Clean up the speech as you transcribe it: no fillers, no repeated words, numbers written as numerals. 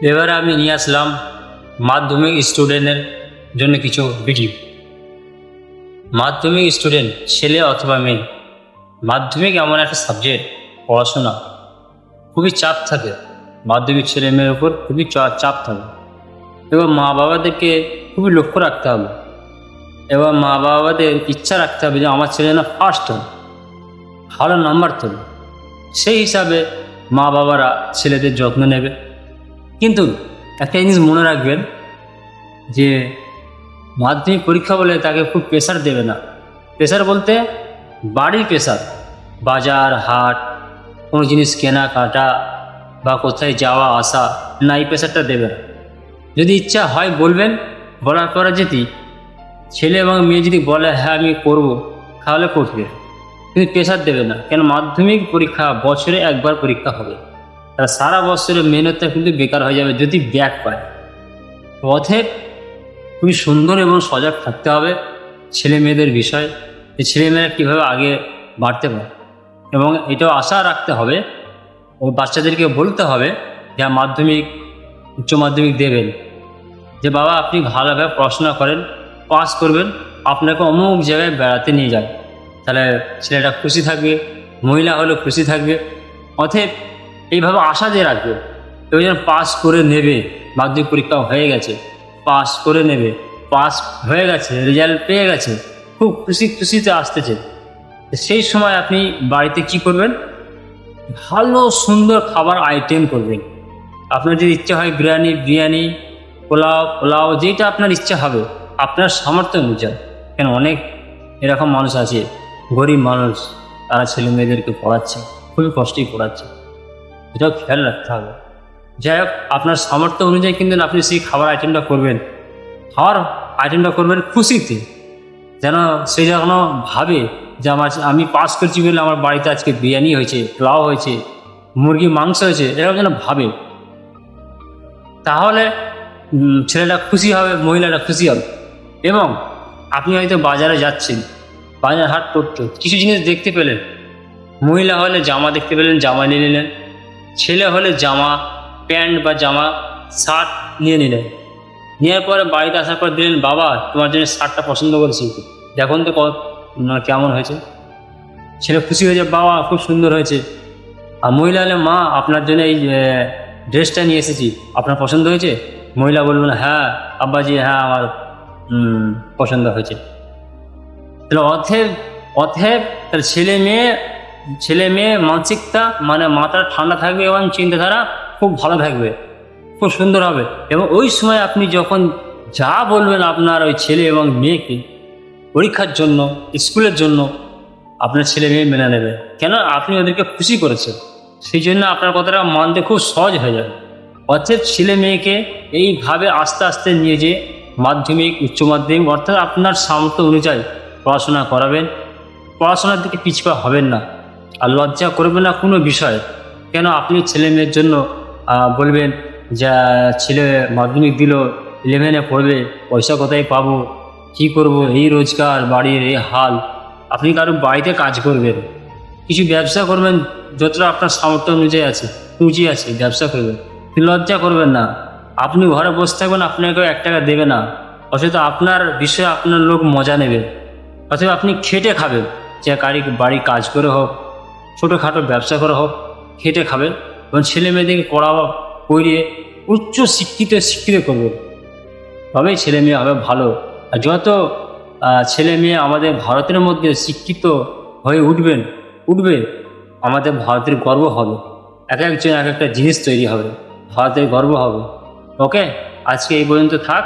এবারে আমি নিয়ে আসলাম মাধ্যমিক স্টুডেন্টের জন্য কিছু ভিডিও। মাধ্যমিক স্টুডেন্ট ছেলে অথবা মেয়ে, মাধ্যমিক এমন একটা সাবজেক্ট, পড়াশোনা খুবই চাপ থাকে। মাধ্যমিক ছেলে মেয়ের উপর খুবই চাপ থাকে এবং মা বাবাদেরকে খুবই লক্ষ্য রাখতে হবে এবং মা বাবাদের ইচ্ছা রাখতে হবে যে আমার ছেলে না ফার্স্ট হবে, ভালো নাম্বার তোলে। সেই হিসাবে মা বাবারা ছেলেদের যত্ন নেবে। কিন্তু একটা জিনিস মনে রাখবেন যে মাধ্যমিক পরীক্ষা বলে তাকে খুব প্রেশার দেবে না। প্রেশার বলতে বাড়ির প্রেশার, বাজার হাট, কোনো জিনিস কেনাকাটা বা কোথায় যাওয়া আসা, না, এই প্রেশারটা দেবে না। যদি ইচ্ছা হয় বলবেন, বলার পরে যদি ছেলে এবং মেয়ে যদি বলে হ্যাঁ আমি করব, তাহলে করবে, কিন্তু প্রেশার দেবে না। কেন, মাধ্যমিক পরীক্ষা বছরে একবার পরীক্ষা হবে, তারা সারা বছরের মেহনতটা কিন্তু বেকার হয়ে যাবে যদি ব্যাক পায়। অতএব খুবই সুন্দর এবং সজাগ থাকতে হবে ছেলে মেয়েদের বিষয়, যে ছেলেমেয়েরা কীভাবে আগে বাড়তে পারে। এবং এটাও আশা রাখতে হবে ও বাচ্চাদেরকে বলতে হবে যে মাধ্যমিক উচ্চ মাধ্যমিক দেবেন, যে বাবা আপনি ভালোভাবে পড়াশোনা করেন, পাস করবেন, আপনাকে অমুক জায়গায় বেড়াতে নিয়ে যান, তাহলে ছেলেটা খুশি থাকবে, মহিলা হলেও খুশি থাকবে। অতএব এইভাবে আশা দিয়ে রাখবে। কেউ যেন পাস করে নেবে, মাধ্যমিক পরীক্ষা হয়ে গেছে, পাস করে নেবে, পাস হয়ে গেছে, রেজাল্ট পেয়ে গেছে, খুব খুশিতে আসতেছে। সেই সময় আপনি বাড়িতে কি করবেন, ভালো সুন্দর খাবার আইটেম করবেন। আপনার যদি ইচ্ছা হয় বিরিয়ানি, পোলাও যেটা আপনার ইচ্ছা হবে, আপনার সামর্থ্য অনুযায়ী। কেন, অনেক এরকম মানুষ আছে, গরিব মানুষ, তারা ছেলে মেয়েদেরকে পড়াচ্ছে, খুবই কষ্টই পড়াচ্ছে, এটাও খেয়াল রাখতে হবে। যাই হোক, আপনার সামর্থ্য অনুযায়ী কিন্তু আপনি সেই খাবার আইটেমটা করবেন খুশিতে, যেন সে যেন ভাবে যে আমি পাস করছি বলে আমার বাড়িতে আজকে বিরিয়ানি হয়েছে, পোলাও হয়েছে, মুরগি মাংস হয়েছে, এরকম যেন ভাবে। তাহলে ছেলেটা খুশি হবে, মহিলাটা খুশি হবে। এবং আপনি হয়তো বাজারে যাচ্ছেন, বাজার হাট করতে কিছু জিনিস দেখতে পেলেন, মহিলা হলে জামা দেখতে পেলেন, জামা নিয়ে নিলেন, ছেলে হলে জামা প্যান্ট বা জামা শার্ট নিয়ে নিলেন। নেওয়ার পরে বাড়িতে আসার পর দিলেন, বাবা তোমার জন্য শার্টটা পছন্দ করেছি, দেখুন তো কেমন হয়েছে। ছেলে খুশি হয়ে যায়, বাবা খুব সুন্দর হয়েছে। আর মহিলা হলে, মা আপনার জন্য এই ড্রেসটা নিয়ে এসেছি, আপনার পছন্দ হয়েছে? মহিলা বলবেন, হ্যাঁ আব্বাজি, হ্যাঁ আমার পছন্দ হয়েছে। তাহলে অতএব তাহলে ছেলে মেয়ে মানসিকতা মানে মাথা ঠান্ডা থাকবে এবং চিন্তাধারা খুব ভালো থাকবে, খুব সুন্দর হবে। এবং ওই সময় আপনি যখন যা বলবেন আপনার ওই ছেলে এবং মেয়েকে পরীক্ষার জন্য, স্কুলের জন্য, আপনার ছেলে মেয়ে মেনে নেবে। কেন, আপনি ওদেরকে খুশি করেছেন, সেই জন্য আপনার কথাটা মানতে খুব সহজ হয়ে যাবে। অর্থাৎ ছেলে মেয়েকে এইভাবে আস্তে আস্তে নিয়ে যে মাধ্যমিক উচ্চ মাধ্যমিক অর্থাৎ আপনার সামর্থ্য অনুযায়ী পড়াশোনা করাবেন, পড়াশোনার দিকে পিছপা হবেন না, আর লজ্জা করবেন না কোনো বিষয়। কেন, আপনি ছেলে মেয়ের জন্য বলবেন যা ছেলে মাধ্যমিক দিল, 11-এ পড়বে, পয়সা কোথায় পাবো, কী করব, এই রোজগার, বাড়ির এই হাল। আপনি কারো বাড়িতে কাজ করবেন, কিছু ব্যবসা করবেন, যতটা আপনার সামর্থ্য অনুযায়ী আছে, পুঁজি আছে, ব্যবসা করবেন, লজ্জা করবেন না। আপনি ঘরে বসে থাকবেন, আপনাকে 1 টাকা দেবে না, অথচ আপনার বিষয়ে আপনার লোক মজা নেবে। অথবা আপনি খেটে খাবেন, যে বাড়ি কাজ করে হোক, ছোটোখাটো ব্যবসা করে হোক, খেটে খাবেন এবং ছেলে মেয়েদেরকে পড়িয়ে উচ্চ শিক্ষিত করবেন, তবেই ছেলে মেয়ে হবে ভালো। আর যত ছেলে মেয়ে আমাদের ভারতের মধ্যে শিক্ষিত হয়ে উঠবে, আমাদের ভারতের গর্ব হবে। একজন এক একটা জিনিস তৈরি হবে, ভারতের গর্ব হবে। ওকে, আজকে এই পর্যন্ত থাক।